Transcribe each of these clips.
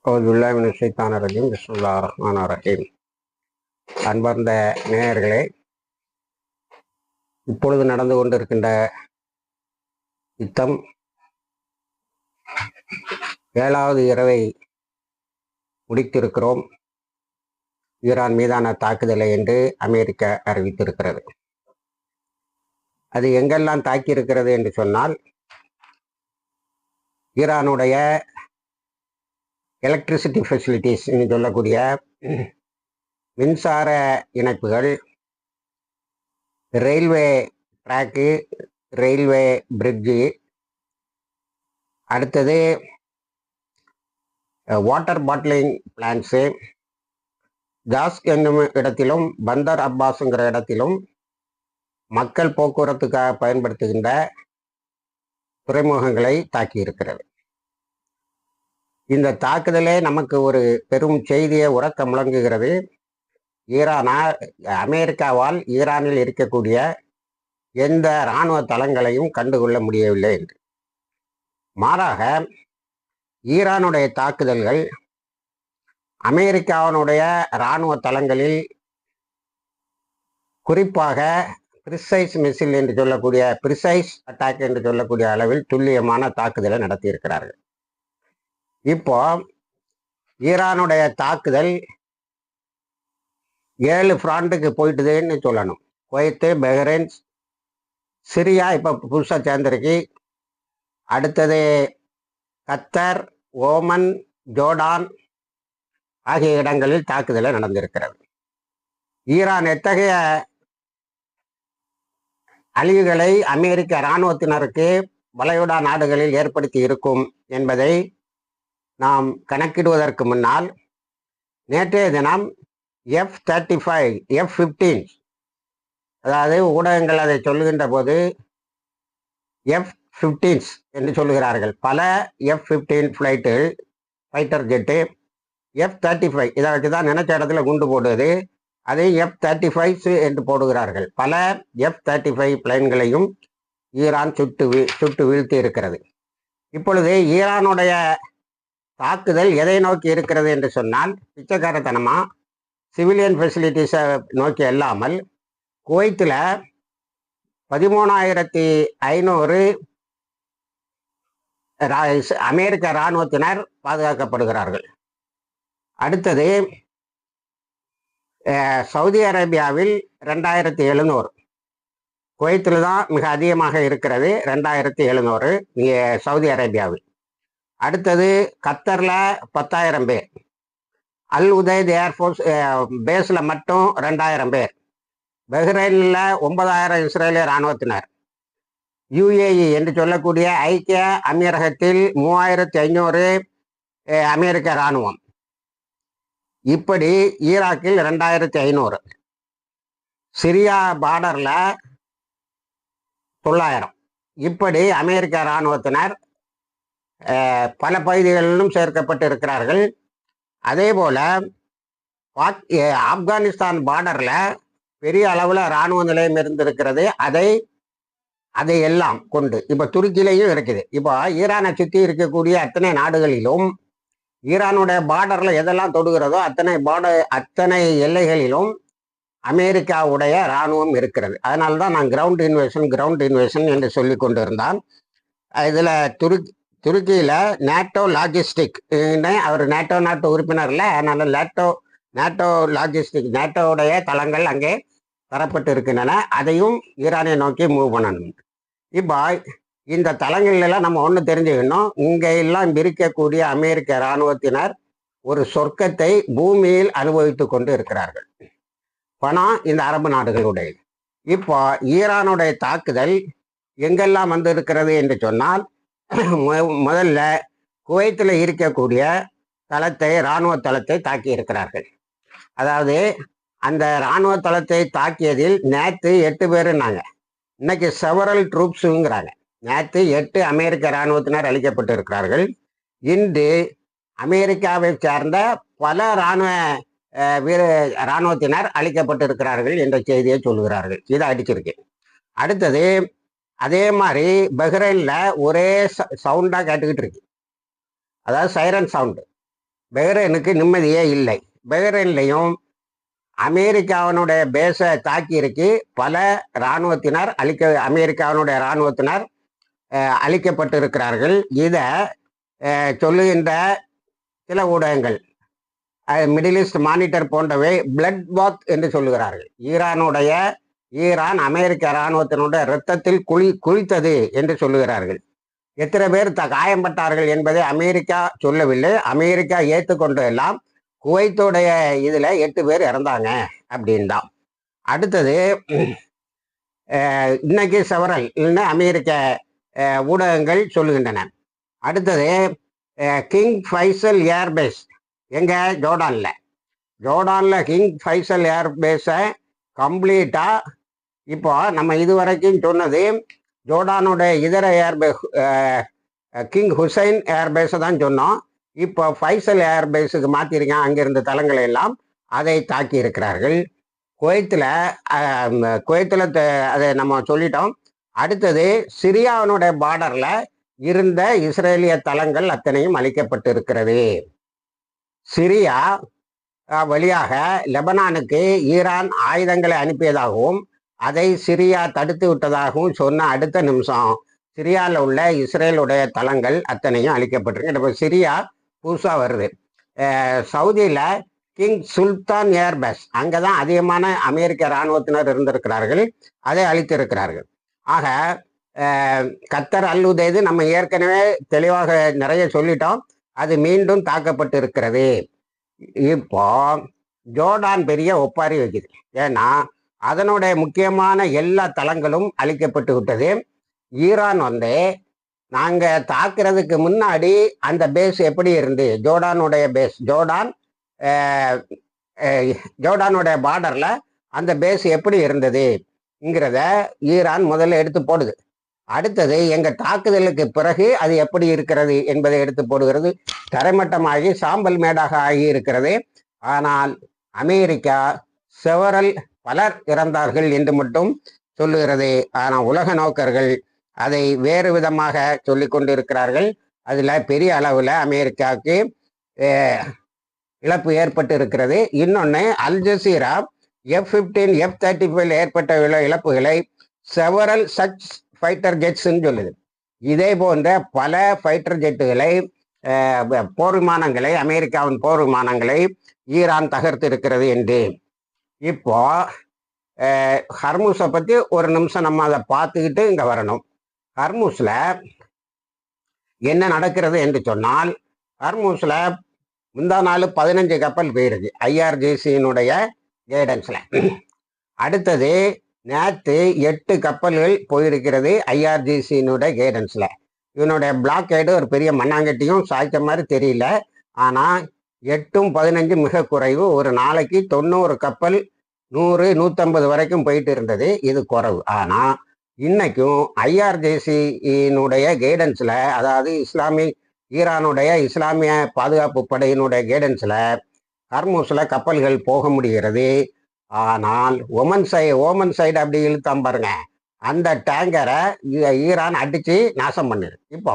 பிஸ்மில்லாஹிர் ரஹ்மானிர் ரஹீம். அன்பார்ந்த நேயர்களே, இப்பொழுது நடந்து கொண்டிருக்கின்ற யுத்தம் 7வது இரவை முடித்திருக்கிறோம். ஈரான் மீதான தாக்குதலை என்று அமெரிக்கா அறிவித்திருக்கிறது. அது எங்கெல்லாம் தாக்கியிருக்கிறது என்று சொன்னால், ஈரானுடைய எலக்ட்ரிசிட்டி ஃபெசிலிட்டிஸ் சொல்லக்கூடிய மின்சார இணைப்புகள், ரயில்வே ட்ராக்கு, ரயில்வே பிரிட்ஜு, அடுத்தது வாட்டர் பாட்டிலிங் பிளான்ஸு, ஜாஸ்க் என்னும் இடத்திலும் பந்தர் அப்பாஸுங்கிற இடத்திலும் மக்கள் போக்குவரத்துக்காக பயன்படுத்துகின்ற துறைமுகங்களை தாக்கியிருக்கிறது. இந்த தாக்குதலே நமக்கு ஒரு பெரும் செய்தியை உறக்க முழங்குகிறது. அமெரிக்காவால் ஈரானில் இருக்கக்கூடிய எந்த இராணுவ தளங்களையும் கண்டுகொள்ள முடியவில்லை என்று. மாறாக ஈரானுடைய தாக்குதல்கள் அமெரிக்காவினுடைய இராணுவ தளங்களில், குறிப்பாக ப்ரிசைஸ் மிசில் என்று சொல்லக்கூடிய ப்ரிசைஸ் அட்டாக் என்று சொல்லக்கூடிய அளவில் துல்லியமான தாக்குதலை நடத்தியிருக்கிறார்கள். இப்போ ஈரானுடைய தாக்குதல் 7 ஃப்ராண்டுக்கு போயிட்டுதுன்னு சொல்லணும். குவைத்து, பஹ்ரைன், சிரியா இப்போ புதுசாக சேர்ந்திருக்கு. அடுத்தது கத்தர், ஓமன், ஜோர்டான் ஆகிய இடங்களில் தாக்குதலை நடந்திருக்கிறது. ஈரான் எத்தகைய அழிவுகளை அமெரிக்க இராணுவத்தினருக்கு வளைகுடா நாடுகளில் ஏற்படுத்தி இருக்கும் என்பதை நாம் கணக்கிடுவதற்கு முன்னால், நேற்றைய தினம் F-35, F-15, அதாவது ஊடகங்கள் அதை சொல்லுகின்ற போது F-15 என்று சொல்லுகிறார்கள். பல F-15 ஃப்ளைட்டுகள், ஃபைட்டர் ஜெட்டு, F-35 இதை வச்சு தான் நினைச்ச இடத்துல குண்டு போடுவது, அதை F-35 என்று போடுகிறார்கள். பல F-35 பிளைன்களையும் ஈரான் சுட்டு வீழ்த்தி இருக்கிறது. இப்பொழுது ஈரானுடைய தாக்குதல் எதை நோக்கி இருக்கிறது என்று சொன்னால், பிச்சைக்காரத்தனமா சிவிலியன் ஃபெசிலிட்டிஸை நோக்கி அல்லாமல், குவைத்தில் 13,500 அமெரிக்க இராணுவத்தினர் பாதுகாக்கப்படுகிறார்கள். அடுத்தது சவுதி அரேபியாவில் 2,700, குவைத்தில் தான் மிக அதிகமாக இருக்கிறது, 2,700 சவுதி அரேபியாவில். அடுத்தது கத்தரில் 10,000 பேர், அல் உதைத் ஏர்ஃபோர்ஸ் பேஸில் மட்டும் 2,000 பேர், பஹ்ரைனில் 9,000 இஸ்ரேலிய இராணுவத்தினர், UAE என்று சொல்லக்கூடிய ஐக்கிய அமீரகத்தில் 3,500 அமெரிக்க இராணுவம், இப்படி ஈராக்கில் 2,500, சிரியா பார்டரில் 900, இப்படி அமெரிக்க இராணுவத்தினர் பல பகுதிகளிலும் சேர்க்கப்பட்டு இருக்கிறார்கள். அதே போல ஆப்கானிஸ்தான் பார்டரில் பெரிய அளவில் இராணுவ நிலையம் இருந்திருக்கிறது. அதை எல்லாம் கொண்டு இப்போ துருக்கியிலையும் இருக்குது. இப்போ ஈரானை சுற்றி இருக்கக்கூடிய அத்தனை நாடுகளிலும், ஈரானுடைய பார்டரில் எதெல்லாம் தொடுகிறதோ அத்தனை எல்லைகளிலும் அமெரிக்காவுடைய இராணுவம் இருக்கிறது. அதனால தான் நான் கிரவுண்ட் இன்வேஷன் என்று சொல்லி கொண்டு இருந்தான். இதில் துருக்கியில் நேட்டோ லாஜிஸ்டிக், அவர் நேட்டோ நாட்டு உறுப்பினர் இல்லை, அதனால நேட்டோ லாஜிஸ்டிக், நேட்டோவுடைய தளங்கள் அங்கே தரப்பட்டு இருக்கின்றன. அதையும் ஈரானை நோக்கி மூவ் பண்ணணும். இப்போ இந்த தளங்கள்லாம் நம்ம ஒன்று தெரிஞ்சுக்கணும், இங்கே எல்லாம் இருக்கக்கூடிய அமெரிக்க இராணுவத்தினர் ஒரு சொர்க்கத்தை பூமியில் அனுபவித்து கொண்டு இருக்கிறார்கள். பணம் இந்த அரபு நாடுகளுடைய. இப்போ ஈரானுடைய தாக்குதல் எங்கெல்லாம் வந்து இருக்கிறது என்று சொன்னால், முதல்ல குவைத்தில் இருக்கக்கூடிய இராணுவ தளத்தை தாக்கி இருக்கிறார்கள். அதாவது அந்த இராணுவ தளத்தை தாக்கியதில் நேற்று 8 பேருன்னாங்க, இன்னைக்கு செவரல் ட்ரூப்ஸுங்கிறாங்க. நேற்று 8 அமெரிக்க இராணுவத்தினர் அளிக்கப்பட்டு இருக்கிறார்கள். இன்று அமெரிக்காவை சார்ந்த பல இராணுவத்தினர் அளிக்கப்பட்டு இருக்கிறார்கள் என்ற செய்தியை சொல்லுகிறார்கள். இதை அடிச்சிருக்கு. அடுத்தது அதே மாதிரி பஹ்ரைனில் ஒரே சவுண்டாக கேட்டுக்கிட்டு இருக்கு, அதாவது சைரன் சவுண்டு. பஹ்ரைனுக்கு நிம்மதியே இல்லை. பஹ்ரைன்லையும் அமெரிக்காவினுடைய பேஸை தாக்கி இருக்கு. பல இராணுவத்தினர் அமெரிக்காவினுடைய இராணுவத்தினர் அழிக்கப்பட்டிருக்கிறார்கள். இதை சொல்லுகின்ற சில ஊடகங்கள் மிடில் ஈஸ்ட் மானிட்டர் போன்றவை பிளட் பாத் என்று சொல்லுகிறார்கள். ஈரான் அமெரிக்க இராணுவத்தினுடைய இரத்தத்தில் குளித்தது என்று சொல்லுகிறார்கள். எத்தனை பேர் காயம்பட்டார்கள் என்பதை அமெரிக்கா சொல்லவில்லை. அமெரிக்கா ஏற்றுக்கொண்டு எல்லாம் குவைத்துடைய இதுல 8 பேர் இறந்தாங்க அப்படின்னு தான். அடுத்தது இன்னைக்கு செவரல் அமெரிக்க ஊடகங்கள் சொல்லுகின்றன. அடுத்தது கிங் ஃபைசல் ஏர்பேஸ் எங்க ஜோர்டான்ல கிங் ஃபைசல் ஏர்பேஸை கம்ப்ளீட்டா இப்போ நம்ம இதுவரைக்கும் சொன்னது ஜோர்டானுடைய இதர ஏர்பேஸ் கிங் ஹுசைன் ஏர்பேஸை தான் சொன்னோம். இப்போ ஃபைசல் ஏர்பேஸுக்கு மாற்றிருக்கேன். அங்கிருந்த தளங்களை எல்லாம் அதை தாக்கி இருக்கிறார்கள். குவைத்தில் அதை நம்ம சொல்லிட்டோம். அடுத்தது சிரியாவினுடைய பார்டர்ல இருந்த இஸ்ரேலிய தளங்கள் அத்தனையும் அழிக்கப்பட்டு இருக்கிறது. சிரியா வழியாக லெபனானுக்கு ஈரான் ஆயுதங்களை அனுப்பியதாகவும் அதை சிரியா தடுத்து விட்டதாகவும் சொன்ன அடுத்த நிமிஷம் சிரியாவில் உள்ள இஸ்ரேலுடைய தளங்கள் அத்தனையும் அழிக்கப்பட்டிருக்கு. இப்போ சிரியா புதுசாக வருது. சவுதியில் கிங் சுல்தான் ஏர்பேஸ் அங்கே தான் அதிகமான அமெரிக்க இராணுவத்தினர் இருந்திருக்கிறார்கள். அதை அழித்திருக்கிறார்கள். ஆக கத்தர் அல்லுதேது நம்ம ஏற்கனவே தெளிவாக நிறைய சொல்லிட்டோம். அது மீண்டும் தாக்கப்பட்டு இருக்கிறது. இப்போ ஜோர்டான் பெரிய ஒப்பாரி வைக்குது. ஏன்னா அதனுடைய முக்கியமான எல்லா தளங்களும் அழிக்கப்பட்டு விட்டது. ஈரான் நாங்கள் தாக்குறதுக்கு முன்னாடி அந்த பேஸ் எப்படி இருந்து ஜோர்டானுடைய பேஸ் ஜோர்டானுடைய பார்டர்ல அந்த பேஸ் எப்படி இருந்ததுங்கிறத ஈரான் முதல்ல எடுத்து போடுது. அடுத்தது எங்கள் தாக்குதலுக்கு பிறகு அது எப்படி இருக்கிறது என்பதை எடுத்து போடுகிறது. தரைமட்டமாகி சாம்பல் மேடாக ஆகி இருக்கிறது. ஆனால் அமெரிக்கா பலர் இறந்தார்கள் என்று மட்டும் சொல்லுகிறது. ஆனால் உலக நோக்கர்கள் அதை வேறு விதமாக சொல்லி கொண்டிருக்கிறார்கள். அதில் பெரிய அளவில் அமெரிக்காவுக்கு இழப்பு ஏற்பட்டு இருக்கிறது. இன்னொன்று அல் ஜசீரா F-15 F-35 ஏற்பட்ட இழப்புகளை செவரல் சச் ஃபைட்டர் ஜெட்ஸ்ன்னு சொல்லுது. இதே போன்ற பல ஃபைட்டர் ஜெட்டுகளை போர் விமானங்களை அமெரிக்காவின் போர் விமானங்களை ஈரான் தகர்த்து இருக்கிறது என்று. இப்போ ஹர்மூஸை பற்றி ஒரு நிமிஷம் நம்ம அதை பார்த்துக்கிட்டு இங்கே வரணும். ஹர்மூஸில் என்ன நடக்கிறது என்று சொன்னால், ஹர்மூஸில் முந்தா நாள் 15 கப்பல் போயிருக்கு IRGC-னுடைய கைடன்ஸில். அடுத்தது நேற்று 8 கப்பல்கள் போயிருக்கிறது IRGC-னுடைய கைடன்ஸில். இவனுடைய பிளாக்கேடு ஒரு பெரிய மண்ணாங்கட்டியும் சாய்ச்ச மாதிரி தெரியல. ஆனால் 8ம் 15 மிக குறைவு. ஒரு நாளைக்கு 90 கப்பல் 100-150 வரைக்கும் போயிட்டு இருந்தது. இது குறைவு. ஆனால் இன்னைக்கும் IRGC-னுடைய கைடன்ஸில், அதாவது ஈரானுடைய இஸ்லாமிய பாதுகாப்பு படையினுடைய கைடன்ஸில் ஹர்மூஸில் கப்பல்கள் போக முடிகிறது. ஆனால் ஓமன் சைடு அப்படி இழுத்தான் பாருங்க, அந்த டேங்கரை ஈரான் அடித்து நாசம் பண்ணிடு. இப்போ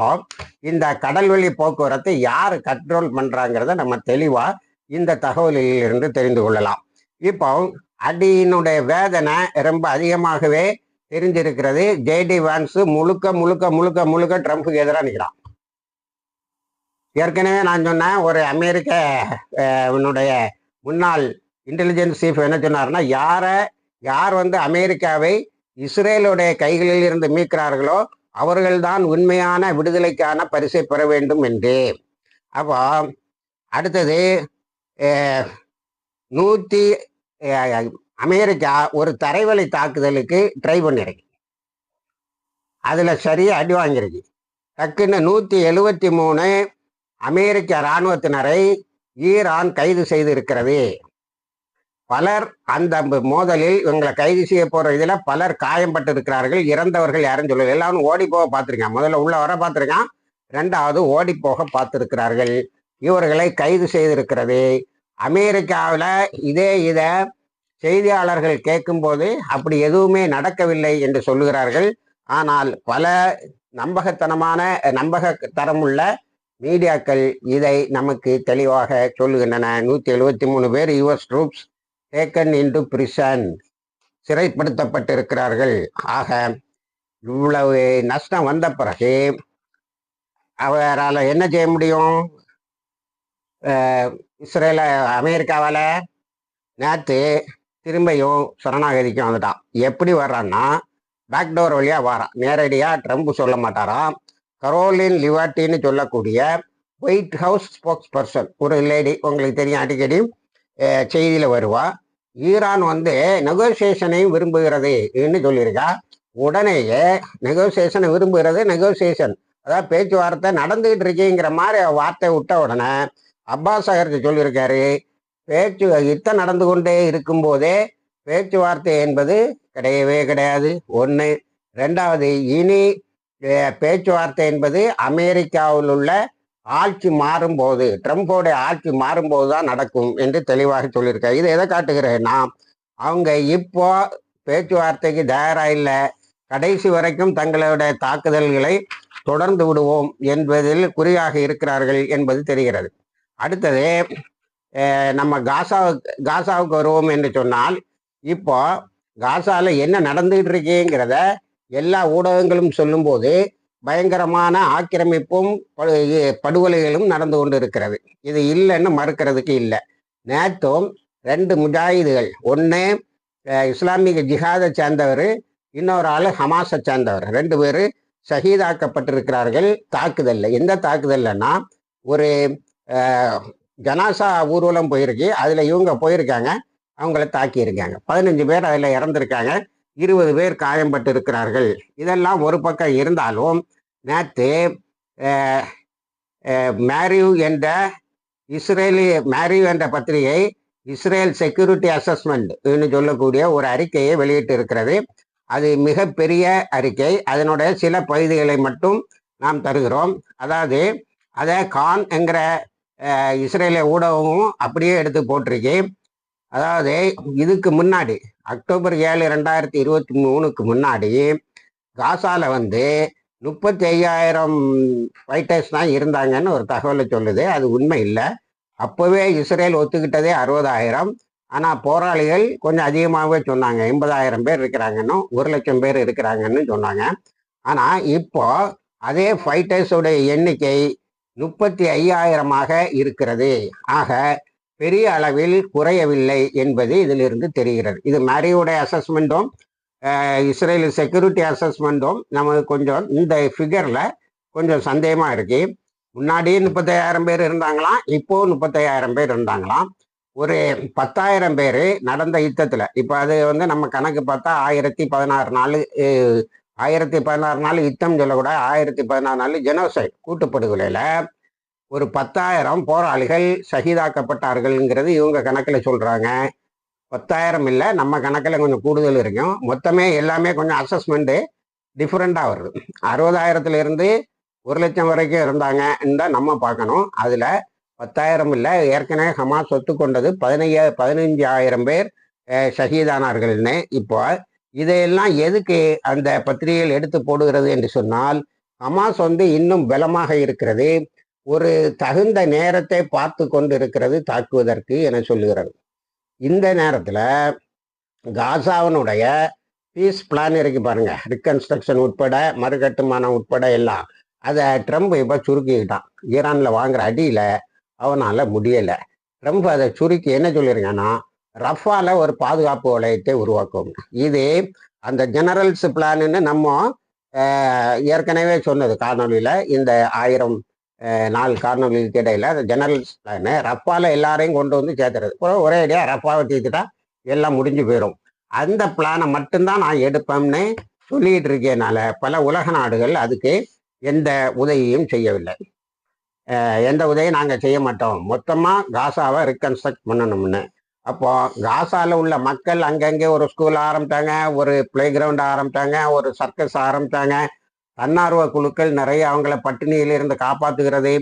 இந்த கடல்வெளி போக்குவரத்தை யார் கண்ட்ரோல் பண்ணுறாங்கிறத நம்ம தெளிவாக இந்த தகவலில் இருந்து தெரிந்து கொள்ளலாம். இப்போ அடியினுடைய வேதனை ரொம்ப அதிகமாகவே தெரிஞ்சிருக்கிறது. JD வான்ஸ் முழுக்க ட்ரம்ப்புக்கு எதிராக நிற்கிறான். ஏற்கனவே நான் சொன்னேன், ஒரு அமெரிக்க முன்னாள் இன்டெலிஜென்ஸ் சீஃப் என்ன சொன்னார்னா, யார் அமெரிக்காவை இஸ்ரேலுடைய கைகளில் இருந்து மீட்கிறார்களோ அவர்கள்தான் உண்மையான விடுதலைக்கான பரிசை பெற வேண்டும் என்று. அப்போ அடுத்தது அமெரிக்கா ஒரு தரைவழி தாக்குதலுக்கு ட்ரை பண்ணிருக்கு. அதில் சரியாக அடி வாங்கியிருக்கு. டக்குன்னு 173 அமெரிக்க இராணுவத்தினரை ஈரான் கைது செய்து இருக்கிறது. பலர் அந்த மோதலில் இவங்களை கைது செய்ய போகிற இதில் பலர் காயம்பட்டு இருக்கிறார்கள். இறந்தவர்கள் யாரும் சொல்லல. எல்லாரும் ஓடி போக பார்த்துருக்கான். முதல்ல உள்ள வர பார்த்துருக்கான், 2வது ஓடி போக பார்த்துருக்கிறார்கள். இவர்களை கைது செய்திருக்கிறது. அமெரிக்காவில் இதை செய்தியாளர்கள் கேட்கும்போது அப்படி எதுவுமே நடக்கவில்லை என்று சொல்லுகிறார்கள். ஆனால் பல நம்பகத்தனமுள்ள மீடியாக்கள் இதை நமக்கு தெளிவாக சொல்லுகின்றன. 173 பேர் US troops taken into prison, சிறைப்படுத்தப்பட்டிருக்கிறார்கள். ஆக இவ்வளவு நஷ்டம் வந்த பிறகு அவரால் என்ன செய்ய முடியும்? இஸ்ரேல அமெரிக்காவால் நேற்று திரும்பியும் சரணாகதிக்கு வந்துட்டான். எப்படி வர்றான்னா பேக்டோர் வழியாக வரான். நேரடியாக ட்ரம்ப் சொல்ல மாட்டாராம். கரோலின் லிவர்ட்டின்னு சொல்லக்கூடிய ஒயிட் ஹவுஸ் ஸ்போக்ஸ் பர்சன் ஒரு லேடி, உங்களுக்கு தெரியும், அடிக்கடி செய்தியில் வருவா. ஈரான் நெகோசியேஷனையும் விரும்புகிறது என்று சொல்லியிருக்கா. உடனேயே நெகோசியேஷனை விரும்புகிறது, நெகோசியேஷன் அதாவது பேச்சுவார்த்தை நடந்துகிட்டு இருக்கேங்கிற மாதிரி வார்த்தை விட்ட உடனே அப்பாஸ் அகர்ஜி சொல்லியிருக்காரு, யுத்தம் நடந்து கொண்டே இருக்கும்போதே பேச்சுவார்த்தை என்பது கிடையவே கிடையாது. ஒன்று. ரெண்டாவது, இனி பேச்சுவார்த்தை என்பது அமெரிக்காவில் உள்ள ஆட்சி மாறும்போது, ட்ரம்போடைய ஆட்சி மாறும்போது தான் நடக்கும் என்று தெளிவாக சொல்லியிருக்காரு. இது எதை காட்டுகிறேன்னா, அவங்க இப்போ பேச்சுவார்த்தைக்கு தயாராக இல்லை, கடைசி வரைக்கும் தங்களுடைய தாக்குதல்களை தொடர்ந்து விடுவோம் என்பதில் குறியாக இருக்கிறார்கள் என்பது தெரிகிறது. அடுத்தது, நம்ம காசாவுக்கு வருவோம் என்று சொன்னால், இப்போ காசால என்ன நடந்துகிட்டு இருக்கேங்கிறத எல்லா ஊடகங்களும் சொல்லும்போது பயங்கரமான ஆக்கிரமிப்பும் படுகொலைகளும் நடந்து கொண்டு இருக்கிறது. இது இல்லைன்னு மறுக்கிறதுக்கு இல்லை. நேற்றும் 2 முஜாஹிதுகள், ஒன்று இஸ்லாமிக ஜிஹாதை சேர்ந்தவர், இன்னொரு ஆள் ஹமாஸை சேர்ந்தவர், 2 பேர் ஷஹீதாக்கப்பட்டிருக்கிறார்கள் தாக்குதல்ல. எந்த தாக்குதல்னா, ஒரு ஜனாசா ஊர்வலம் போயிருக்கு, அதில் இவங்க போயிருக்காங்க, அவங்கள தாக்கியிருக்காங்க. 15 பேர் அதில் இறந்துருக்காங்க, 20 பேர் காயம்பட்டு இருக்கிறார்கள். இதெல்லாம் ஒரு பக்கம் இருந்தாலும், நேற்று மேரிவ் என்ற பத்திரிகை இஸ்ரேல் செக்யூரிட்டி அசஸ்மெண்ட் சொல்லக்கூடிய ஒரு அறிக்கையை வெளியிட்டு இருக்கிறது. அது மிகப்பெரிய அறிக்கை. அதனுடைய சில பகுதிகளை மட்டும் நாம் தருகிறோம். அதாவது அதை கான் என்கிற இஸ்ரேலிய ஊடகமும் அப்படியே எடுத்து போட்டிருக்கு. அதாவது இதுக்கு முன்னாடி அக்டோபர் 7, 2023 முன்னாடி காசால 35,000 ஃபைட்டர்ஸ் தான் இருந்தாங்கன்னு ஒரு தகவலை சொல்லுது. அது உண்மை இல்லை. அப்போவே இஸ்ரேல் ஒத்துக்கிட்டதே 60,000. ஆனால் போராளிகள் கொஞ்சம் அதிகமாகவே சொன்னாங்க, 80,000 பேர் இருக்கிறாங்கன்னு, 1,00,000 பேர் இருக்கிறாங்கன்னு சொன்னாங்க. ஆனால் இப்போ அதே ஃபைட்டர்ஸோடைய எண்ணிக்கை 35,000 இருக்கிறது. ஆக பெரிய அளவில் குறையவில்லை என்பது இதிலிருந்து தெரிகிறது. இது மேரியோடைய அசஸ்மெண்ட்டும் இஸ்ரேல் செக்யூரிட்டி அசஸ்மெண்ட்டும் நமக்கு கொஞ்சம் இந்த ஃபிகரில் கொஞ்சம் சந்தேகமாக இருக்கு. முன்னாடி 35,000 பேர் இருந்தாங்களாம், இப்போ 35,000 பேர் இருந்தாங்களாம். ஒரு 10,000 பேர் நடந்த யுத்தத்தில். இப்போ அது நம்ம கணக்கு பார்த்தா 1016 நாள் 1016 நாள் யுத்தம் சொல்லக்கூடாது, 1016 நாள் ஜெனோசைட் கூட்டுப்படுகொலையில் ஒரு 10,000 போராளிகள் ஷஹீதாக்கப்பட்டார்கள்ங்கிறது இவங்க கணக்கில் சொல்கிறாங்க. 10,000 இல்லை, நம்ம கணக்கில் கொஞ்சம் கூடுதல் இருக்கும். மொத்தமே எல்லாமே கொஞ்சம் அசஸ்மெண்ட்டு டிஃப்ரெண்ட்டாக வருது. 60,000 1,00,000 வரைக்கும் இருந்தாங்கன்னு தான் நம்ம பார்க்கணும். அதில் 10,000 இல்லை, ஏற்கனவே ஹமாஸ் ஒத்துக்கொண்டது 15,000 பேர் ஷஹீதானார்கள்னு. இப்போ இதையெல்லாம் எதுக்கு அந்த பத்திரிகைகள் எடுத்து போடுகிறது என்று சொன்னால், ஹமாஸ் இன்னும் பலமாக இருக்கிறது, ஒரு தகுந்த நேரத்தை பார்த்து கொண்டு இருக்கிறது தாக்குவதற்கு என சொல்லுகிறது. இந்த நேரத்தில் காசாவினுடைய பீஸ் பிளான் இருக்கு பாருங்க, ரிகன்ஸ்ட்ரக்ஷன் உட்பட, மறுகட்டுமானம் உட்பட எல்லாம், அதை ட்ரம்ப் இப்போ சுருக்கிக்கிட்டான். ஈரானில் வாங்குற அடியில் அவனால் முடியலை. ட்ரம்ப் அதை சுருக்கி என்ன சொல்லியிருக்கான்னா, ரஃபால ஒரு பாதுகாப்பு வளையத்தை உருவாக்கும். இது அந்த ஜெனரல்ஸ் பிளான்னு நம்ம ஏற்கனவே சொன்னது காணொலியில், இந்த 1000 நாள் காணொலிக்கு இடையில அந்த ஜெனரல்ஸ் பிளான் ரஃபால எல்லாரையும் கொண்டு சேர்த்துறது. ஒரே ஐடியா ரஃபாவை தீர்த்துட்டா எல்லாம் முடிஞ்சு போயிடும். அந்த பிளானை மட்டும்தான் நான் எடுப்பேன்னு சொல்லிட்டு இருக்கேனால பல உலக நாடுகள் அதுக்கு எந்த உதவியும் செய்யவில்லை. எந்த உதவியும் நாங்கள் செய்ய மாட்டோம், மொத்தமாக காசாவை ரீகன்ஸ்ட்ரக்ட் பண்ணணும்னு. அப்போ காசால உள்ள மக்கள் அங்கங்கே ஒரு ஸ்கூல் ஆரம்பித்தாங்க, ஒரு பிளே கிரவுண்ட் ஆரம்பித்தாங்க, ஒரு சர்க்கஸ் ஆரம்பித்தாங்க. தன்னார்வ குழுக்கள் நிறைய அவங்கள பட்டினியிலிருந்து காப்பாற்றுகிறது.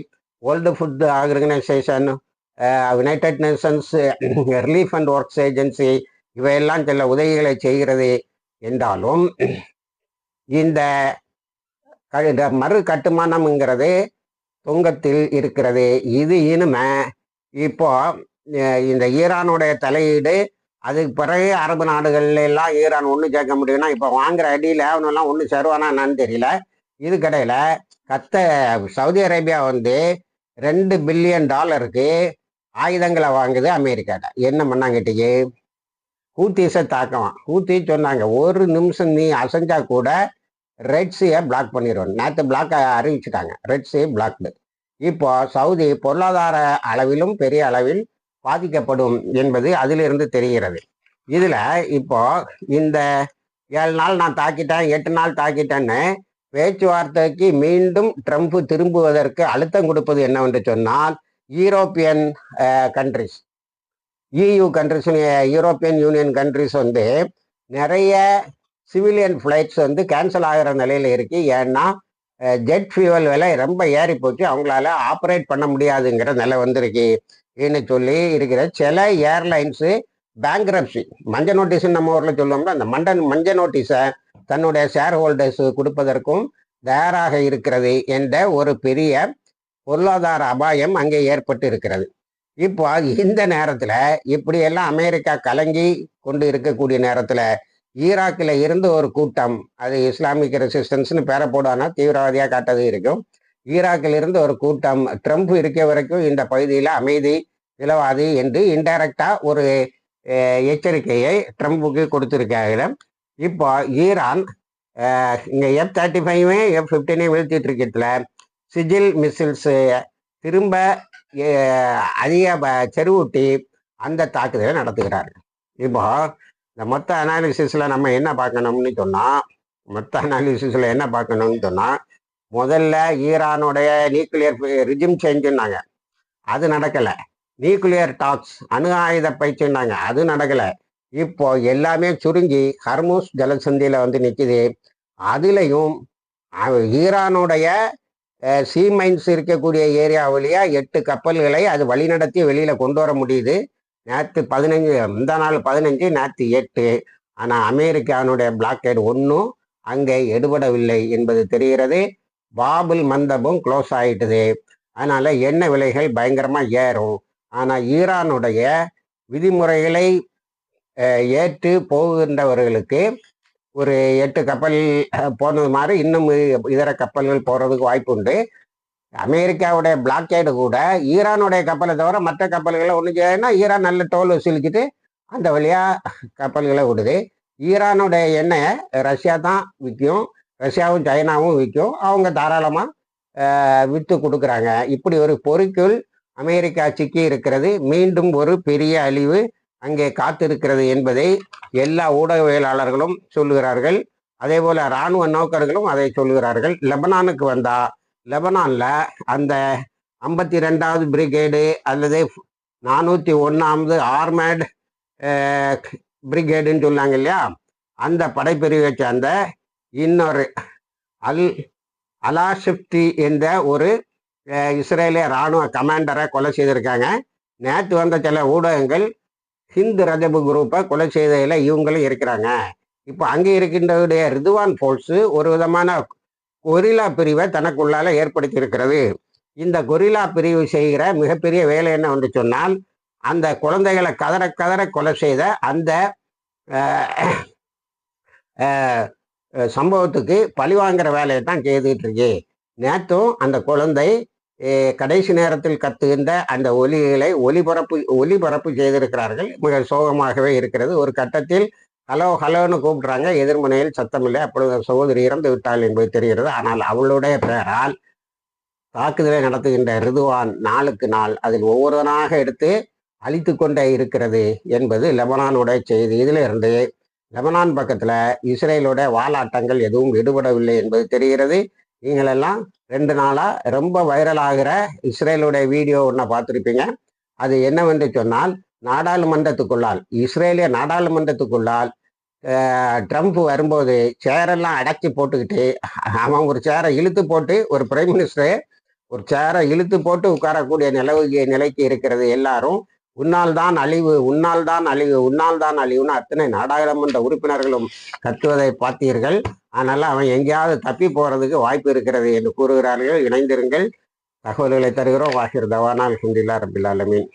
World Food Organisation, United Nations Relief and Works Agency, இவையெல்லாம் சில உதவிகளை செய்கிறது. என்றாலும் இந்த மறு கட்டுமானம்ங்கிறது தொங்கத்தில் இருக்கிறது. இது இனிமே இப்போ இந்த ஈரானுடைய தலையீடு, அதுக்கு பிறகு அரபு நாடுகள்ல எல்லாம் ஈரான் ஒன்று சேர்க்க முடியும்னா இப்போ வாங்குற அடியில் அவனெல்லாம் ஒன்று சேருவானா என்னன்னு தெரியல. இதுக்கடையில சவுதி அரேபியா வந்து $2 பில்லியன் ஆயுதங்களை வாங்குது அமெரிக்காட்ட. என்ன பண்ணாங்கிட்டீங்க? ஹூத்திஸை தாக்குவான். ஹூத்தி சொன்னாங்க, ஒரு நிமிஷம் நீ அசைஞ்சா கூட ரெட்ஸியை பிளாக் பண்ணிடுவோம். நேற்று பிளாக் அறிவிச்சுட்டாங்க, ரெட்ஸி பிளாக்டு. இப்போ சவுதி பொருளாதார அளவிலும் பெரிய அளவில் பாதிக்கப்படும் என்பது அதிலிருந்து தெரிகிறது. இதுல இப்போ இந்த 7 நாள் நான் தாக்கிட்டேன், 8 நாள் தாக்கிட்டேன்னு பேச்சுவார்த்தைக்கு மீண்டும் ட்ரம்ப் திரும்புவதற்கு அழுத்தம் கொடுப்பது என்னவென்று சொன்னால், European countries, EU countries, European union countries வந்து நிறைய சிவிலியன் ஃப்ளைட்ஸ் வந்து கேன்சல் ஆகிற நிலையில இருக்கு. ஏன்னா ஜெட் ஃபியூவல் விலை ரொம்ப ஏறி போச்சு, அவங்களால ஆப்ரேட் பண்ண முடியாதுங்கிற நிலை வந்திருக்கு ன்னு சொல்லி இருக்கிற சில ஏர்லைன்ஸு பேங்க்ரப்சி, மஞ்ச நோட்டீஸ் நம்ம ஊரில் சொல்லுவோம்னா அந்த மஞ்ச நோட்டீஸை தன்னுடைய ஷேர் ஹோல்டர்ஸ் கொடுப்பதற்கும் தயாராக இருக்கிறது என்ற ஒரு பெரிய பொருளாதார அபாயம் அங்கே ஏற்பட்டு இருக்கிறது. இப்போ இந்த நேரத்தில் இப்படியெல்லாம் அமெரிக்கா கலங்கி கொண்டு இருக்கக்கூடிய நேரத்தில் ஈராக்கில் இருந்து ஒரு கூட்டம், அது இஸ்லாமிக் ரெசிஸ்டன்ஸ்னு பேரை போடுவானா, தீவிரவாதியாக காட்டது இருக்கும். ஈராக்கில் இருந்து ஒரு கூட்டம் ட்ரம்ப் இருக்க வரைக்கும் இந்த பகுதியில் அமைதி நிலவாது என்று இன்டைரக்டா ஒரு எச்சரிக்கையை ட்ரம்புக்கு கொடுத்துருக்காங்க. இப்போ ஈரான் இங்கே F-35 F-15 வீழ்த்திட்டு இருக்கிறதுல சிஜில் மிசில்ஸ் திரும்ப அதிக செறிவூட்டி அந்த தாக்குதலை நடத்துகிறார்கள். இப்போ இந்த மொத்த அனாலிசிஸில் நம்ம என்ன பார்க்கணும்னு சொன்னால், முதல்ல ஈரானுடைய நியூக்ளியர் ரிஜிம் சேஞ்சுன்னாங்க, அது நடக்கலை. நியூக்ளியர் டாக்ஸ், அணு ஆயுத பயிற்சின்னாங்க, அது நடக்கலை. இப்போ எல்லாமே சுருங்கி ஹர்முஸ் ஜலசந்தியில் வந்து நிற்குது. அதுலேயும் ஈரானுடைய சி மைன்ஸ் இருக்கக்கூடிய ஏரியா வழியா 8 கப்பல்களை அது வழிநடத்தி வெளியில் கொண்டு வர முடியுது. நேற்று 15, இந்த நாள் 15, நேற்று 8. ஆனால் அமெரிக்கானுடைய பிளாக்கேட் ஒன்றும் அங்கே எடுபடவில்லை என்பது தெரிகிறது. பாபுல் மந்தபும் க்ளோஸ் ஆகிட்டுது. அதனால் எண்ணெய் விலைகள் பயங்கரமாக ஏறும். ஆனால் ஈரானுடைய விதிமுறைகளை ஏற்று போகின்றவர்களுக்கு ஒரு 8 கப்பல் போனது மாதிரி இன்னும் இதர கப்பல்கள் போகிறதுக்கு வாய்ப்பு உண்டு. அமெரிக்காவுடைய பிளாக்கேடு கூட ஈரானுடைய கப்பலை தவிர மற்ற கப்பல்களை ஒன்று செய்யணும்னா ஈரான் நல்ல டோல் வசூலிக்கிட்டு அந்த வழியாக கப்பல்களை விடுது. ஈரானுடைய எண்ணெயை ரஷ்யா தான் விற்கும், ரஷ்யாவும் சைனாவும் விற்கும். அவங்க தாராளமாக விற்று கொடுக்குறாங்க. இப்படி ஒரு பொறிக்குள் அமெரிக்கா சிக்கி இருக்கிறது. மீண்டும் ஒரு பெரிய அழிவு அங்கே காத்திருக்கிறது என்பதை எல்லா ஊடகவியலாளர்களும் சொல்லுகிறார்கள். அதே போல இராணுவ நோக்கர்களும் அதை சொல்லுகிறார்கள். லெபனானுக்கு வந்தா, லெபனானில் அந்த 52வது பிரிகேடு அல்லது 401வது ஆர்மேட் பிரிகேடுன்னு சொன்னாங்க இல்லையா, அந்த படைப்பிரிவை சேர்ந்த இன்னொரு அலாஷிப்டி என்ற ஒரு இஸ்ரேலிய இராணுவ கமாண்டரை கொலை செய்திருக்காங்க. நேற்று வந்த சில ஊடகங்கள் ஹிந்து ரஜபு குரூப்பை கொலை செய்ததில் இவங்களும் இருக்கிறாங்க. இப்போ அங்கே இருக்கின்றவுடைய ரிதுவான் ஃபோர்ஸு ஒரு விதமான கொரில்லா பிரிவை தனக்குள்ளால ஏற்படுத்தி இருக்கிறது. இந்த கொரில்லா பிரிவு செய்கிற மிகப்பெரிய வேலை என்ன என்று சொன்னால், அந்த குழந்தைகளை கதற கொலை செய்த அந்த சம்பவத்துக்கு பழிவாங்கிற வேலையை தான் செய்துகிட்டு இருக்கு. நேற்றும் அந்த குழந்தை கடைசி நேரத்தில் கத்துகின்ற அந்த ஒலிகளை ஒலிபரப்பு செய்திருக்கிறார்கள். மிக சோகமாகவே இருக்கிறது. ஒரு கட்டத்தில் ஹலோன்னு கூப்பிடுறாங்க, எதிர்முனையில் சத்தமில்லை. அப்பொழுது சகோதரி இறந்து விட்டாள் என்பது தெரிகிறது. ஆனால் அவளுடைய பெயரால் தாக்குதலை நடத்துகின்ற ரிதுவான் நாளுக்கு நாள் அதில் ஒவ்வொருவனாக எடுத்து அழித்து கொண்டே இருக்கிறது என்பது லெபனானுடைய செய்தி. இதிலிருந்து லெபனான் பக்கத்தில் இஸ்ரேலுடைய வாலாட்டங்கள் எதுவும் ஈடுபடவில்லை என்பது தெரிகிறது. நீங்களெல்லாம் 2 நாளாக ரொம்ப வைரலாகிற இஸ்ரேலுடைய வீடியோ ஒன்றை பார்த்துருப்பீங்க. அது என்னவென்று சொன்னால், இஸ்ரேலிய நாடாளுமன்றத்துக்குள்ளால் ட்ரம்ப் வரும்போது சேரெல்லாம் அடைச்சி போட்டுக்கிட்டு அவன் ஒரு சேரை இழுத்து போட்டு, ஒரு பிரைம் மினிஸ்டரு ஒரு சேரை இழுத்து போட்டு உட்காரக்கூடிய நிலைக்கு இருக்கிறது. எல்லாரும் உன்னால் தான் அழிவு, உன்னால் தான் அழிவு, உன்னால் தான் அழிவுன்னு அத்தனை நாடாளுமன்ற உறுப்பினர்களும் கத்துவதை பார்த்தீர்கள். அதனால அவன் எங்கேயாவது தப்பி போறதுக்கு வாய்ப்பு இருக்கிறது என்று கூறுகிறார்கள். இணைந்திருங்கள். தகவல்களை தருகிறோம். வாசிர் தவானா அல்ஹம்துலில்லாஹி ரப்பில் ஆலமீன்.